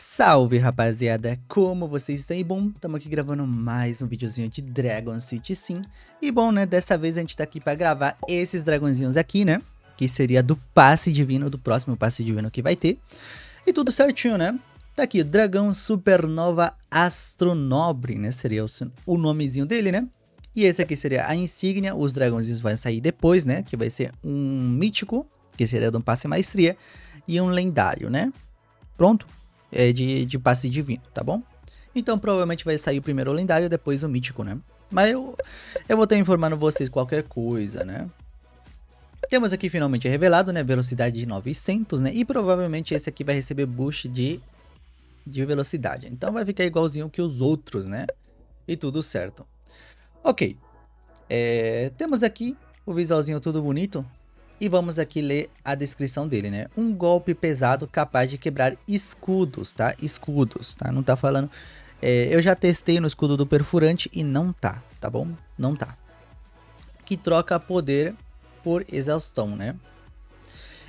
Salve, rapaziada, como vocês estão? E bom, estamos aqui gravando mais um videozinho de Dragon City Sim. E bom, né, dessa vez a gente tá aqui pra gravar esses dragõezinhos aqui, né, que seria do passe divino, do próximo passe divino que vai ter. E tudo certinho, né? Tá aqui, Dragão Supernova Astronobre, né, seria o nomezinho dele, né? E esse aqui seria a insígnia, os dragõezinhos vão sair depois, né, que vai ser um mítico, que seria de um passe maestria, e um lendário, né? Pronto? De passe divino, tá bom? Então provavelmente vai sair o primeiro lendário, depois o mítico, né? Mas eu vou estar informando vocês qualquer coisa, né? Temos aqui finalmente revelado, né? Velocidade de 900, né? E provavelmente esse aqui vai receber boost de velocidade. Então vai ficar igualzinho que os outros, né? E tudo certo. Ok. Temos aqui o visualzinho tudo bonito. E vamos aqui ler a descrição dele, né? Um golpe pesado capaz de quebrar escudos, tá? Escudos, tá? Não tá falando... eu já testei no escudo do perfurante e não tá, tá bom? Não tá. Que troca poder por exaustão, né?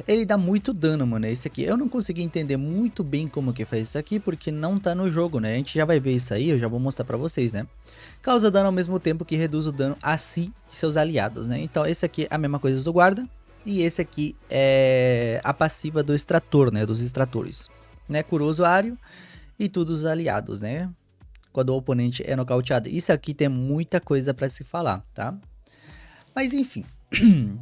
Ele dá muito dano, mano, esse aqui. Eu não consegui entender muito bem como que faz isso aqui, porque não tá no jogo, né? A gente já vai ver isso aí, eu já vou mostrar pra vocês, né? Causa dano ao mesmo tempo que reduz o dano a si e seus aliados, né? Então esse aqui é a mesma coisa do guarda. E esse aqui é a passiva do extrator, né? Dos extratores, né? Cura o usuário e todos os aliados, né? Quando o oponente é nocauteado. Isso aqui tem muita coisa pra se falar, tá? Mas enfim.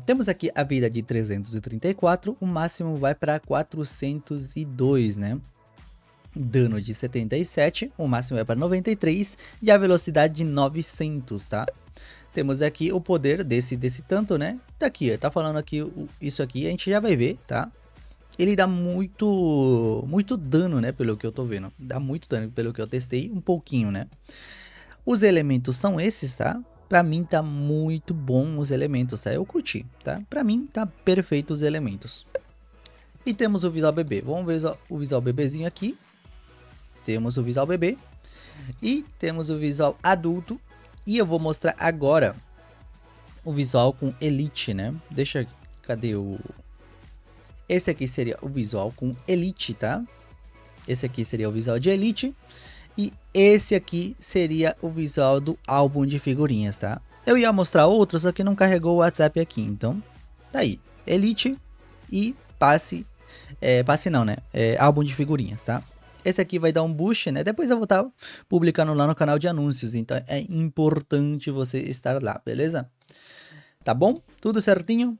Temos aqui a vida de 334, o máximo vai para 402, né? Dano de 77, o máximo vai para 93 e a velocidade de 900, tá? Temos aqui o poder desse tanto, né? Tá aqui, tá falando aqui isso aqui, a gente já vai ver, tá? Ele dá muito dano, né? Pelo que eu tô vendo. Dá muito dano, pelo que eu testei, um pouquinho, né? Os elementos são esses, tá? Pra mim tá muito bom os elementos, tá? Eu curti, tá? Pra mim tá perfeito os elementos. E temos o visual bebê. Vamos ver o visual bebezinho aqui. Temos o visual bebê. E temos o visual adulto. E eu vou mostrar agora o visual com elite, né? Deixa... Cadê o... Esse aqui seria o visual com elite, tá? Esse aqui seria o visual de elite. E esse aqui seria o visual do álbum de figurinhas, tá? Eu ia mostrar outros, só que não carregou o WhatsApp aqui, então tá aí. Elite e passe, passe não, né? Álbum de figurinhas, tá? Esse aqui vai dar um boost, né? Depois eu vou estar publicando lá no canal de anúncios, então é importante você estar lá, beleza? Tá bom? Tudo certinho?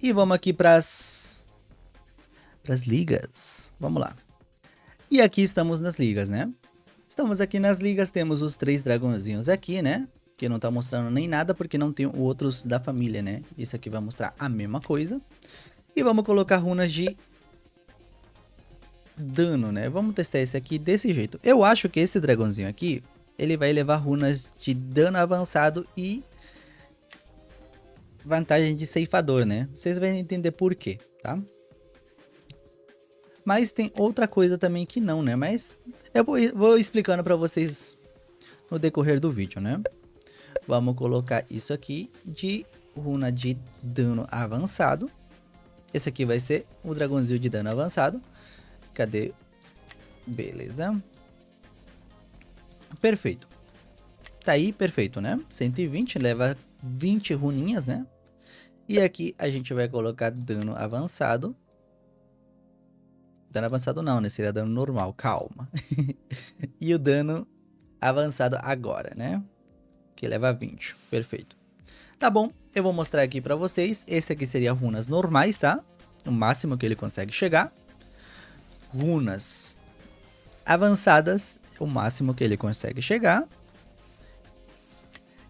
E vamos aqui pras ligas. Vamos lá. E aqui estamos nas ligas, né? Estamos aqui nas ligas, temos os 3 dragãozinhos aqui, né? Que não tá mostrando nem nada porque não tem outros da família, né? Isso aqui vai mostrar a mesma coisa. E vamos colocar runas de dano, né? Vamos testar esse aqui desse jeito. Eu acho que esse dragãozinho aqui, ele vai levar runas de dano avançado e vantagem de ceifador, né? Vocês vão entender por quê, tá? Mas tem outra coisa também que não, né? Mas eu vou explicando pra vocês no decorrer do vídeo, né? Vamos colocar isso aqui de runa de dano avançado. Esse aqui vai ser o dragãozinho de dano avançado. Cadê? Beleza. Perfeito. Tá aí, perfeito, né? 120, leva 20 runinhas, né? E aqui a gente vai colocar dano avançado. Dano avançado não, né? Seria dano normal, calma. E o dano avançado agora, né? Que leva 20, perfeito. Tá bom, eu vou mostrar aqui pra vocês. Esse aqui seria runas normais, tá? O máximo que ele consegue chegar. Runas avançadas, o máximo que ele consegue chegar.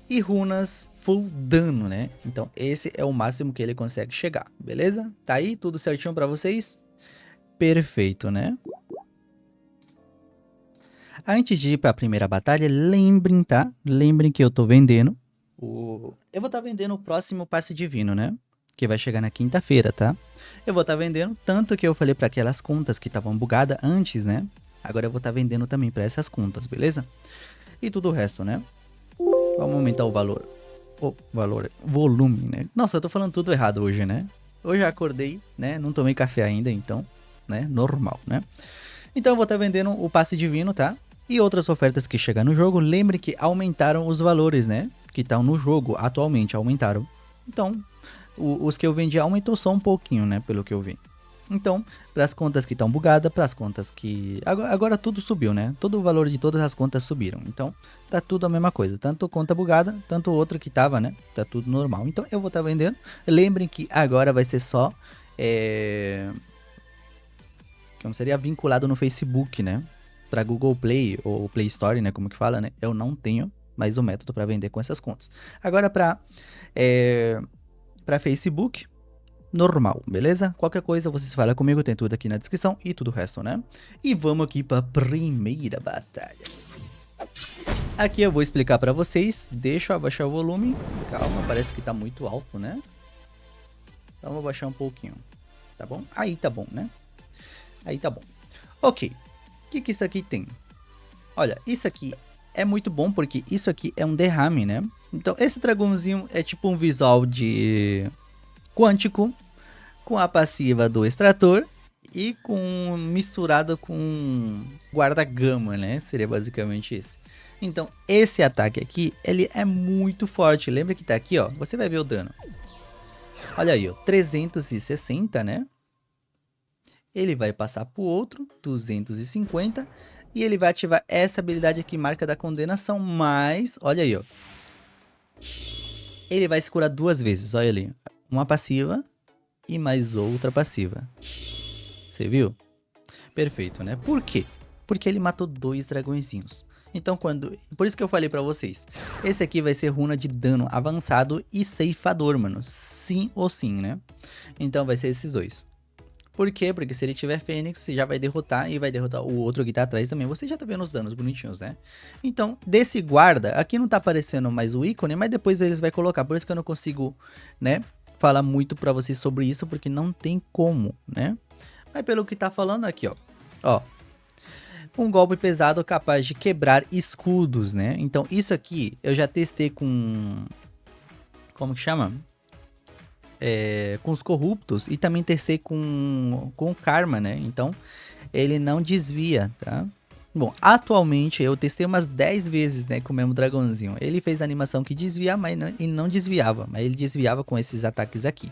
E runas full dano, né? Então esse é o máximo que ele consegue chegar, beleza? Tá aí, tudo certinho pra vocês? Perfeito, né? Antes de ir para a primeira batalha, lembrem, tá? Lembrem que eu tô vendendo. Eu vou estar vendendo o próximo passe divino, né? Que vai chegar na quinta-feira, tá? Eu vou estar vendendo, tanto que eu falei para aquelas contas que estavam bugadas antes, né? Agora eu vou estar vendendo também para essas contas, beleza? E tudo o resto, né? Vamos aumentar o valor. Volume, né? Nossa, eu tô falando tudo errado hoje, né? Hoje eu acordei, né? Não tomei café ainda, então, né? Normal, né? Então eu vou estar vendendo o passe divino, tá? E outras ofertas que chegar no jogo. Lembre que aumentaram os valores, né? Que estão no jogo atualmente, aumentaram. Então, os que eu vendi aumentou só um pouquinho, né? Pelo que eu vi. Então, para as contas que estão bugadas, para as contas que... Agora tudo subiu, né? Todo o valor de todas as contas subiram. Então, tá tudo a mesma coisa. Tanto conta bugada, tanto outra que tava, né? Tá tudo normal. Então, eu vou estar vendendo. Lembrem que agora vai ser só... Como seria vinculado no Facebook, né? Para Google Play ou Play Store, né? Como que fala, né? Eu não tenho mais o método para vender com essas contas. Agora, para Facebook... normal, beleza? Qualquer coisa vocês falam comigo, tem tudo aqui na descrição e tudo o resto, né? E vamos aqui para a primeira batalha. Aqui eu vou explicar para vocês, deixa eu abaixar o volume, calma, parece que tá muito alto, né? Então eu vou abaixar um pouquinho, tá bom? Aí tá bom, né? Aí tá bom. Ok, o que isso aqui tem? Olha, isso aqui é muito bom porque isso aqui é um derrame, né? Então esse dragãozinho é tipo um visual de... quântico, com a passiva do extrator e com misturado com guarda-gama, né? Seria basicamente esse. Então, esse ataque aqui, ele é muito forte. Lembra que tá aqui, ó. Você vai ver o dano. Olha aí, ó. 360, né? Ele vai passar pro outro, 250. E ele vai ativar essa habilidade aqui, marca da condenação. Mas, olha aí, ó. Ele vai se curar duas vezes, olha ali. Uma passiva e mais outra passiva. Você viu? Perfeito, né? Por quê? Porque ele matou dois dragõezinhos. Então, por isso que eu falei pra vocês. Esse aqui vai ser runa de dano avançado e ceifador, mano. Sim ou sim, né? Então vai ser esses dois. Por quê? Porque se ele tiver Fênix, você já vai derrotar e vai derrotar o outro que tá atrás também. Você já tá vendo os danos bonitinhos, né? Então, desse guarda, aqui não tá aparecendo mais o ícone, mas depois eles vão colocar. Por isso que eu não consigo, né, falar muito pra vocês sobre isso, porque não tem como, né? Mas pelo que tá falando aqui, ó. Ó. Um golpe pesado capaz de quebrar escudos, né? Então, isso aqui eu já testei com... como que chama? Com os corruptos e também testei com o Karma, né? Então, ele não desvia, tá? Bom, atualmente eu testei umas 10 vezes, né, com o mesmo dragãozinho. Ele fez a animação que desvia, mas ele não desviava, mas ele desviava com esses ataques aqui.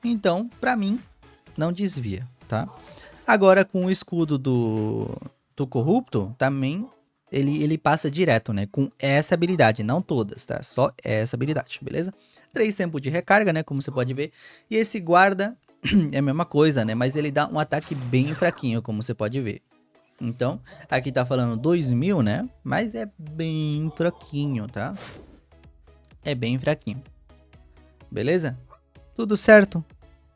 Então, pra mim, não desvia, tá? Agora, com o escudo do corrupto, também ele passa direto, né, com essa habilidade, não todas, tá? Só essa habilidade, beleza? 3 tempos de recarga, né, como você pode ver. E esse guarda é a mesma coisa, né, mas ele dá um ataque bem fraquinho, como você pode ver. Então, aqui tá falando 2000, né? Mas é bem fraquinho, tá? É bem fraquinho. Beleza? Tudo certo?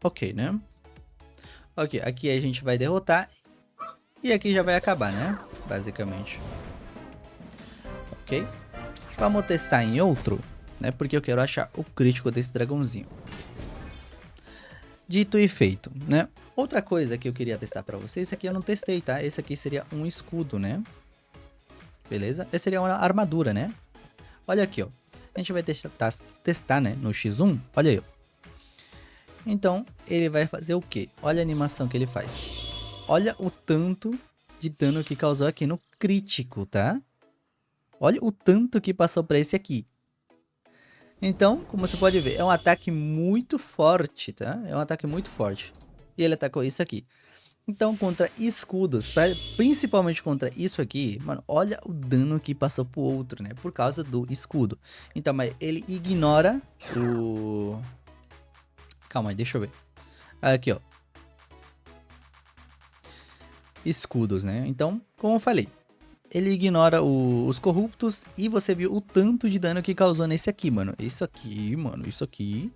Ok, né? Ok, aqui a gente vai derrotar. E aqui já vai acabar, né? Basicamente. Ok? Vamos testar em outro, né? Porque eu quero achar o crítico desse dragãozinho. Dito e feito, né? Outra coisa que eu queria testar pra vocês, esse aqui eu não testei, tá? Esse aqui seria um escudo, né? Beleza? Esse seria uma armadura, né? Olha aqui, ó. A gente vai testar, né? No X1. Olha aí, ó. Então, ele vai fazer o quê? Olha a animação que ele faz. Olha o tanto de dano que causou aqui no crítico, tá? Olha o tanto que passou pra esse aqui. Então, como você pode ver, é um ataque muito forte, tá? É um ataque muito forte. E ele atacou isso aqui. Então, contra escudos, principalmente contra isso aqui, mano, olha o dano que passou pro outro, né? Por causa do escudo. Então, mas ele ignora o... Calma aí, deixa eu ver. Aqui, ó. Escudos, né? Então, como eu falei, ele ignora os corruptos e você viu o tanto de dano que causou nesse aqui, mano. Isso aqui, mano, isso aqui.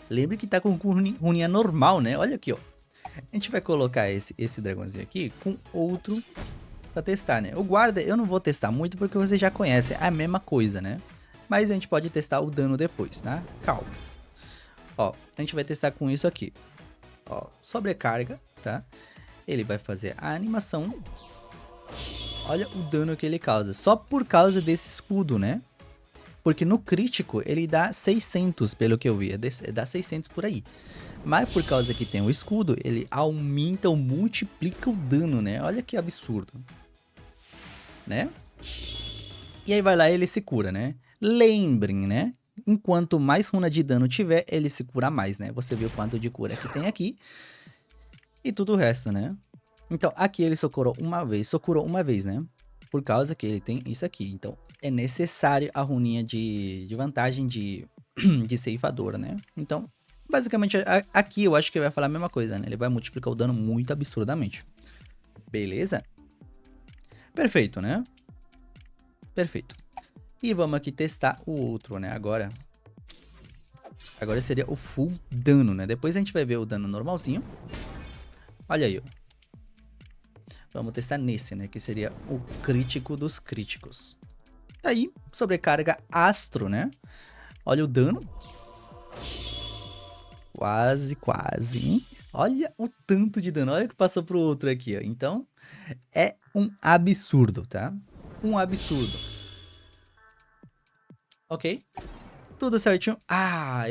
Lembre que tá com runinha normal, né? Olha aqui, ó. A gente vai colocar esse dragãozinho aqui com outro pra testar, né? O guarda eu não vou testar muito porque você já conhece, é a mesma coisa, né? Mas a gente pode testar o dano depois, tá? Calma. Ó, a gente vai testar com isso aqui. Ó, sobrecarga, tá? Ele vai fazer a animação. Olha o dano que ele causa, só por causa desse escudo, né? Porque no crítico ele dá 600, pelo que eu vi, dá 600 por aí. Mas por causa que tem o escudo, ele aumenta ou multiplica o dano, né? Olha que absurdo. Né? E aí vai lá e ele se cura, né? Lembrem, né? Enquanto mais runa de dano tiver, ele se cura mais, né? Você vê o quanto de cura que tem aqui. E tudo o resto, né? Então, aqui ele só curou uma vez, né? Por causa que ele tem isso aqui. Então, é necessário a runinha de vantagem de ceifadora, né? Então, basicamente, aqui eu acho que vai falar a mesma coisa, né? Ele vai multiplicar o dano muito absurdamente. Beleza? Perfeito, né? Perfeito. E vamos aqui testar o outro, né? Agora seria o full dano, né? Depois a gente vai ver o dano normalzinho. Olha aí, ó. Vamos testar nesse, né? Que seria o crítico dos críticos. Aí, sobrecarga astro, né? Olha o dano. Quase, quase, hein? Olha o tanto de dano. Olha o que passou pro outro aqui, ó. Então, é um absurdo, tá? Um absurdo. Ok? Tudo certinho. Ah,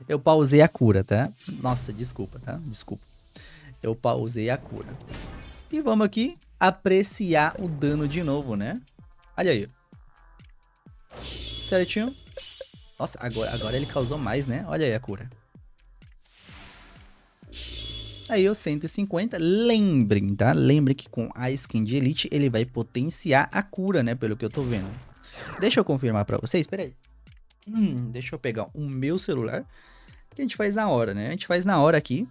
eu pausei a cura, tá? Nossa, desculpa, tá? Desculpa. Eu pausei a cura. E vamos aqui apreciar o dano de novo, né? Olha aí. Certinho. Nossa, agora ele causou mais, né? Olha aí a cura. Aí o 150, lembrem, tá? Lembrem que com a skin de Elite ele vai potenciar a cura, né? Pelo que eu tô vendo. Deixa eu confirmar pra vocês, espera aí. Deixa eu pegar o meu celular, que a gente faz na hora, né? A gente faz na hora aqui.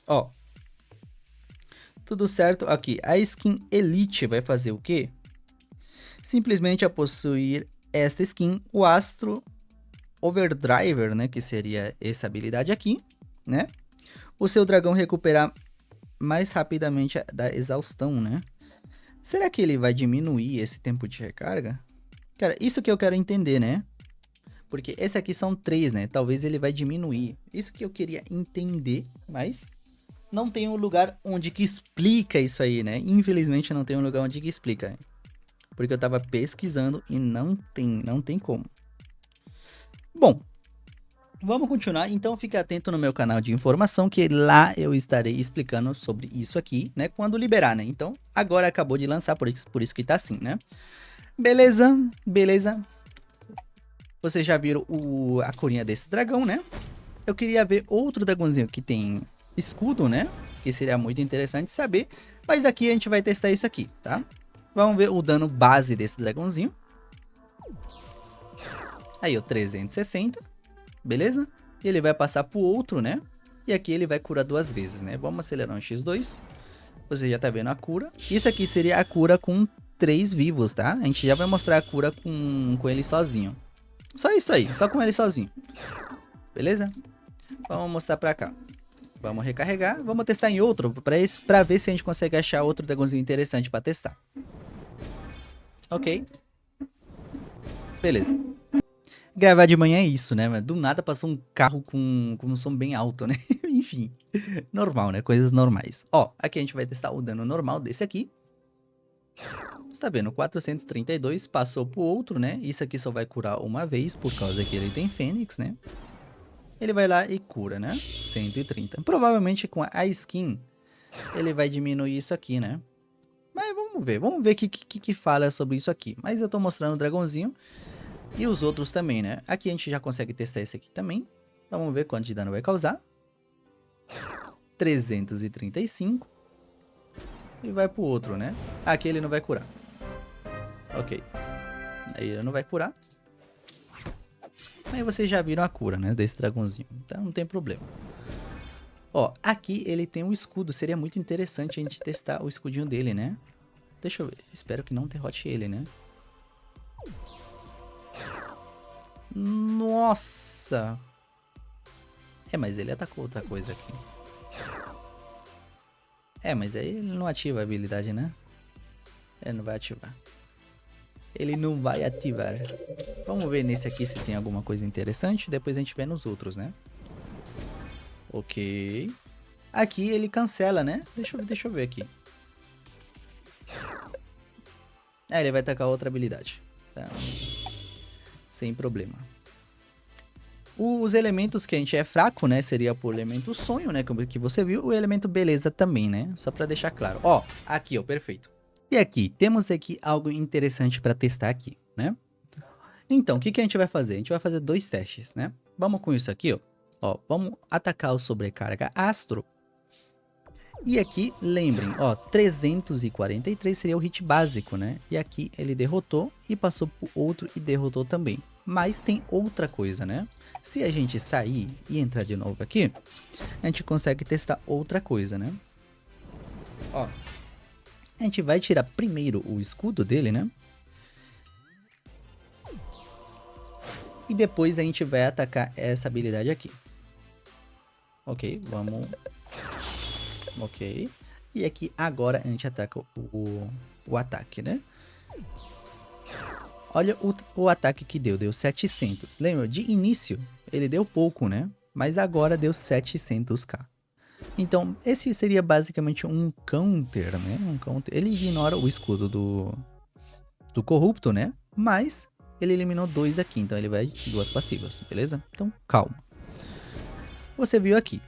Ó. Tudo certo aqui. A skin Elite vai fazer o quê? Simplesmente a possuir esta skin, o Astro Overdriver, né? Que seria essa habilidade aqui, né? O seu dragão recuperar mais rapidamente da exaustão, né? Será que ele vai diminuir esse tempo de recarga? Cara, isso que eu quero entender, né? Porque esse aqui são 3, né? Talvez ele vai diminuir. Isso que eu queria entender, mas não tem um lugar onde que explica isso aí, né? Infelizmente não tem um lugar onde que explica. Porque eu tava pesquisando e não tem como. Bom, vamos continuar, então fique atento no meu canal de informação, que lá eu estarei explicando sobre isso aqui, né, quando liberar, né, então agora acabou de lançar, por isso que tá assim, né. Beleza, beleza, vocês já viram a corinha desse dragão, né, eu queria ver outro dragãozinho que tem escudo, né, que seria muito interessante saber, mas aqui a gente vai testar isso aqui, tá. Vamos ver o dano base desse dragãozinho. Aí, ó, 360. Beleza? E ele vai passar pro outro, né? E aqui ele vai curar 2 vezes, né? Vamos acelerar no X2. Você já tá vendo a cura. Isso aqui seria a cura com 3 vivos, tá? A gente já vai mostrar a cura com ele sozinho. Só isso aí, só com ele sozinho. Beleza? Vamos mostrar pra cá. Vamos recarregar. Vamos testar em outro pra ver se a gente consegue achar outro dragãozinho interessante pra testar. Ok. Beleza. Gravar de manhã é isso, né? Mas do nada passou um carro com um som bem alto, né? Enfim, normal, né? Coisas normais. Ó, aqui a gente vai testar o dano normal desse aqui. Você tá vendo? 432 passou pro outro, né? Isso aqui só vai curar uma vez, por causa que ele tem Fênix, né? Ele vai lá e cura, né? 130. Provavelmente com a skin, ele vai diminuir isso aqui, né? Mas vamos ver o que fala sobre isso aqui. Mas eu tô mostrando o dragãozinho. E os outros também, né? Aqui a gente já consegue testar esse aqui também. Vamos ver quanto de dano vai causar. 335. E vai pro outro, né? Aqui ele não vai curar. Ok. Aí ele não vai curar. Aí vocês já viram a cura, né? Desse dragãozinho. Então não tem problema. Ó, aqui ele tem um escudo. Seria muito interessante a gente testar o escudinho dele, né? Deixa eu ver. Espero que não derrote ele, né? Nossa! É, mas ele atacou outra coisa aqui. É, mas aí ele não ativa a habilidade, né? Ele não vai ativar. Ele não vai ativar. Vamos ver nesse aqui se tem alguma coisa interessante. Depois a gente vê nos outros, né? Ok. Aqui ele cancela, né? Deixa eu ver aqui. É, ele vai atacar outra habilidade. Tá? Sem problema. Os elementos que a gente é fraco, né, seria por elemento sonho, né, como que você viu, o elemento beleza também, né, só pra deixar claro. Ó, aqui, ó, perfeito. E aqui, temos aqui algo interessante pra testar aqui, né. Então, o que que a gente vai fazer? A gente vai fazer 2 testes, né. Vamos com isso aqui, ó. Ó, vamos atacar o sobrecarga astro. E aqui, lembrem, ó, 343 seria o hit básico, né? E aqui ele derrotou e passou pro outro e derrotou também. Mas tem outra coisa, né? Se a gente sair e entrar de novo aqui, a gente consegue testar outra coisa, né? Ó, a gente vai tirar primeiro o escudo dele, né? E depois a gente vai atacar essa habilidade aqui. Ok, vamos... Ok. E aqui agora a gente ataca o ataque, né? Olha o ataque que deu 700. Lembra? De início ele deu pouco, né? Mas agora deu 700k. Então esse seria basicamente um counter, né? Um counter. Ele ignora o escudo do corrupto, né? Mas ele eliminou 2 aqui, então ele vai 2 passivas, beleza? Então calma. Você viu aqui.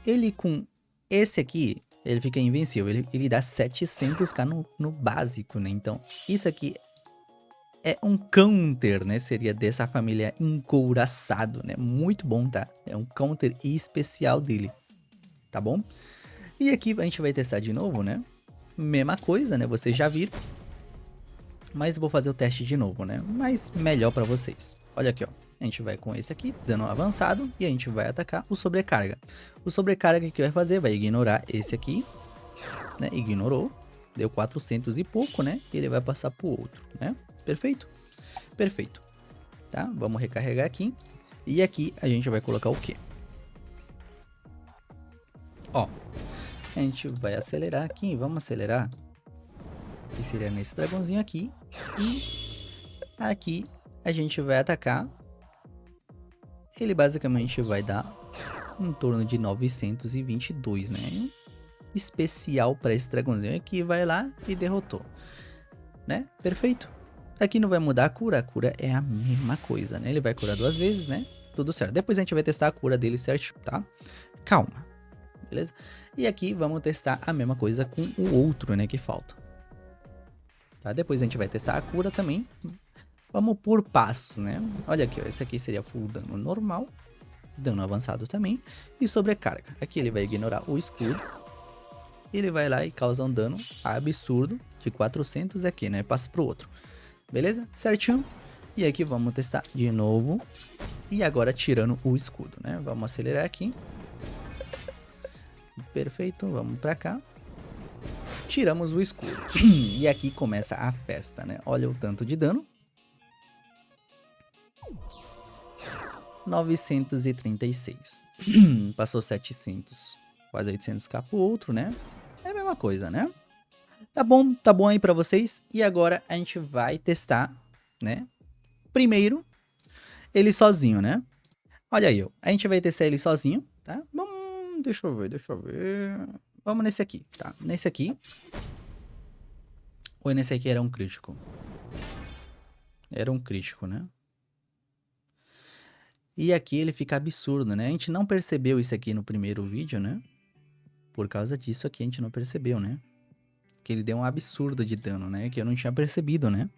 Ele com esse aqui, ele fica invencível, ele dá 700k no básico, né? Então, isso aqui é um counter, né? Seria dessa família encouraçado, né? Muito bom, tá? É um counter especial dele, tá bom? E aqui a gente vai testar de novo, né? Mesma coisa, né? Vocês já viram. Mas eu vou fazer o teste de novo, né? Mas melhor pra vocês. Olha aqui, ó. A gente vai com esse aqui, dano avançado, e a gente vai atacar o sobrecarga. O sobrecarga que vai fazer vai ignorar esse aqui, né? Ignorou, deu 400 e pouco, né? E ele vai passar pro outro, né? Perfeito? Perfeito. Tá? Vamos recarregar aqui. E aqui a gente vai colocar o quê? Ó, a gente vai acelerar aqui, vamos acelerar. Que seria nesse dragãozinho aqui. E aqui a gente vai atacar. Ele basicamente vai dar em torno de 922, né? Especial para esse dragãozinho aqui, vai lá e derrotou, né? Perfeito. Aqui não vai mudar a cura é a mesma coisa, né? Ele vai curar 2 vezes, né? Tudo certo. Depois a gente vai testar a cura dele certinho, tá? Calma, beleza? E aqui vamos testar a mesma coisa com o outro, né? Que falta. Tá? Depois a gente vai testar a cura também. Vamos por passos, né? Olha aqui, ó, esse aqui seria full dano normal, dano avançado também, e sobrecarga. Aqui ele vai ignorar o escudo, ele vai lá e causa um dano absurdo de 400 aqui, né? Passa pro outro, beleza? Certinho? E aqui vamos testar de novo, e agora tirando o escudo, né? Vamos acelerar aqui. Perfeito, vamos pra cá. Tiramos o escudo, e aqui começa a festa, né? Olha o tanto de dano. 936. Passou 700. Quase 800k pro outro, né? É a mesma coisa, né? Tá bom aí pra vocês. E agora a gente vai testar, né? Primeiro, ele sozinho, né? Olha aí, ó. A gente vai testar ele sozinho, tá? Vamos, deixa eu ver. Vamos nesse aqui, tá? Nesse aqui. Ou nesse aqui era um crítico? Era um crítico, né? E aqui ele fica absurdo, né? A gente não percebeu isso aqui no primeiro vídeo, né? Por causa disso aqui a gente não percebeu, né? Que ele deu um absurdo de dano, né? Que eu não tinha percebido, né?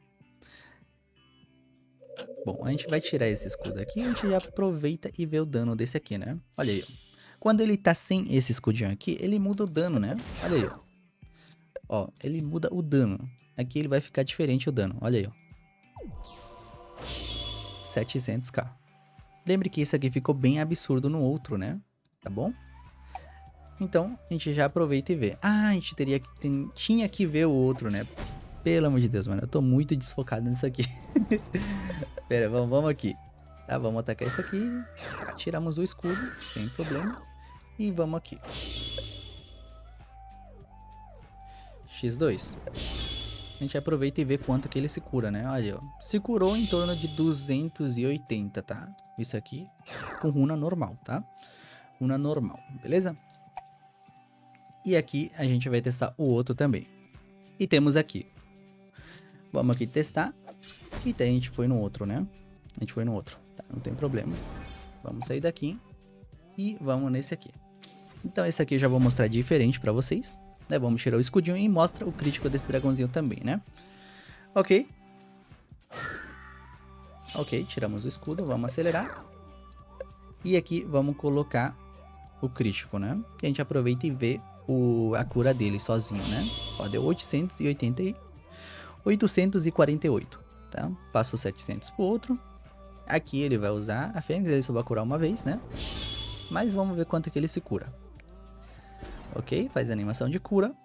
Bom, a gente vai tirar esse escudo aqui. A gente já aproveita e vê o dano desse aqui, né? Olha aí, ó. Quando ele tá sem esse escudinho aqui, ele muda o dano, né? Olha aí, ó. Ó, ele muda o dano. Aqui ele vai ficar diferente o dano. Olha aí, ó. 700k. Lembre que isso aqui ficou bem absurdo no outro, né? Tá bom? Então, a gente já aproveita e vê. Ah, a gente tinha que ver o outro, né? Pelo amor de Deus, mano. Eu tô muito desfocado nisso aqui. Pera, vamos aqui. Tá, vamos atacar isso aqui. Tá, tiramos o escudo, sem problema. E vamos aqui. X2. A gente aproveita e vê quanto que ele se cura, né? Olha, ó. Se curou em torno de 280, tá? Isso aqui com runa normal, tá? Runa normal, beleza? E aqui a gente vai testar o outro também. E temos aqui. Vamos aqui testar. E daí a gente foi no outro, né? A gente foi no outro, tá? Não tem problema. Vamos sair daqui e vamos nesse aqui. Então esse aqui eu já vou mostrar diferente pra vocês, né? Vamos tirar o escudinho e mostra o crítico desse dragãozinho também, né? Ok. Ok, tiramos o escudo, vamos acelerar. E aqui vamos colocar o crítico, né? Que a gente aproveita e vê a cura dele sozinho, né? Ó, deu 848, tá? Passou 700 pro outro. Aqui ele vai usar a Fênix, ele só vai curar uma vez, né? Mas vamos ver quanto que ele se cura. Ok, faz a animação de cura.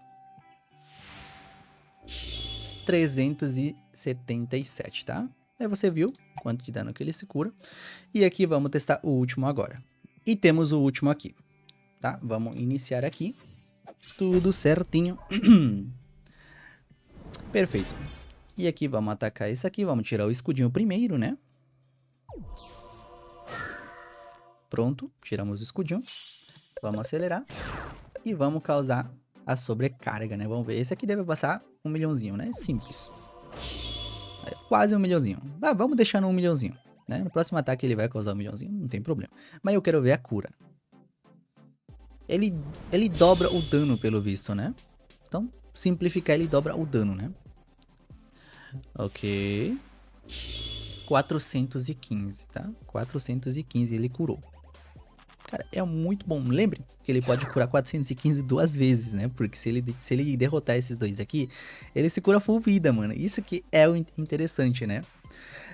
377, tá? Aí você viu quanto de dano que ele se cura. E aqui vamos testar o último agora. E temos o último aqui, tá? Vamos iniciar aqui. Tudo certinho. Perfeito. E aqui vamos atacar esse aqui. Vamos tirar o escudinho primeiro, né? Pronto, tiramos o escudinho. Vamos acelerar. E vamos causar a sobrecarga, né? Vamos ver. Esse aqui deve passar 1 milhãozinho, né? Simples. É quase 1 milhãozinho. Ah, vamos deixar no 1 milhãozinho, né? No próximo ataque ele vai causar 1 milhãozinho, não tem problema. Mas eu quero ver a cura. Ele dobra o dano, pelo visto, né? Então, simplificar, ele dobra o dano, né? Ok. 415, tá? 415 ele curou. Cara, é muito bom. Lembre que ele pode curar 415 duas vezes, né? Porque se ele derrotar esses dois aqui, ele se cura full vida, mano. Isso que é o interessante, né?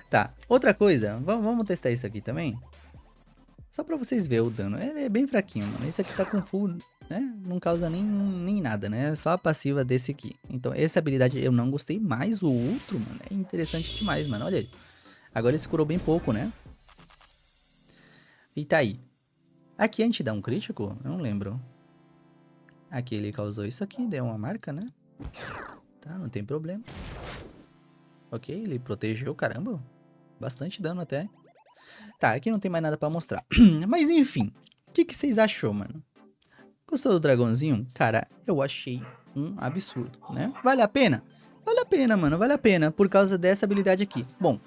Tá, outra coisa. Vamos testar isso aqui também. Só pra vocês verem o dano. Ele é bem fraquinho, mano. Esse aqui tá com full, né? Não causa nem nada, né? Só a passiva desse aqui. Então, essa habilidade eu não gostei mais. O outro, mano, é interessante demais, mano. Olha aí. Agora ele se curou bem pouco, né? E tá aí. Aqui a gente dá um crítico? Eu não lembro. Aqui ele causou isso aqui, deu uma marca, né? Tá, não tem problema. Ok, ele protegeu, caramba. Bastante dano até. Tá, aqui não tem mais nada pra mostrar. Mas enfim, o que vocês achou, mano? Gostou do dragãozinho? Cara, eu achei um absurdo, né? Vale a pena? Vale a pena, mano, vale a pena. Por causa dessa habilidade aqui. Bom,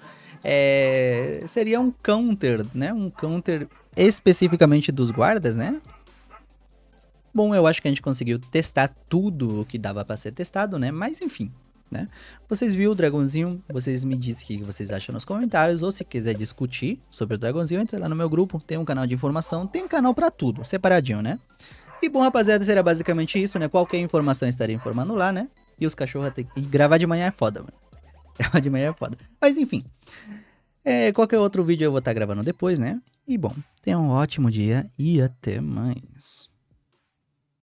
seria um counter, né? Um counter especificamente dos guardas, né? Bom, eu acho que a gente conseguiu testar tudo o que dava pra ser testado, né? Mas enfim, né? Vocês viram o dragãozinho, vocês me dizem o que vocês acham nos comentários, ou se quiser discutir sobre o dragãozinho, entra lá no meu grupo, tem um canal de informação, tem um canal pra tudo, separadinho, né? E bom, rapaziada, será basicamente isso, né? Qualquer informação estaria informando lá, né? E os cachorros tem que gravar de manhã é foda, mano. Gravar de manhã é foda. Mas enfim, qualquer outro vídeo eu vou estar gravando depois, né? E bom, tenha um ótimo dia e até mais.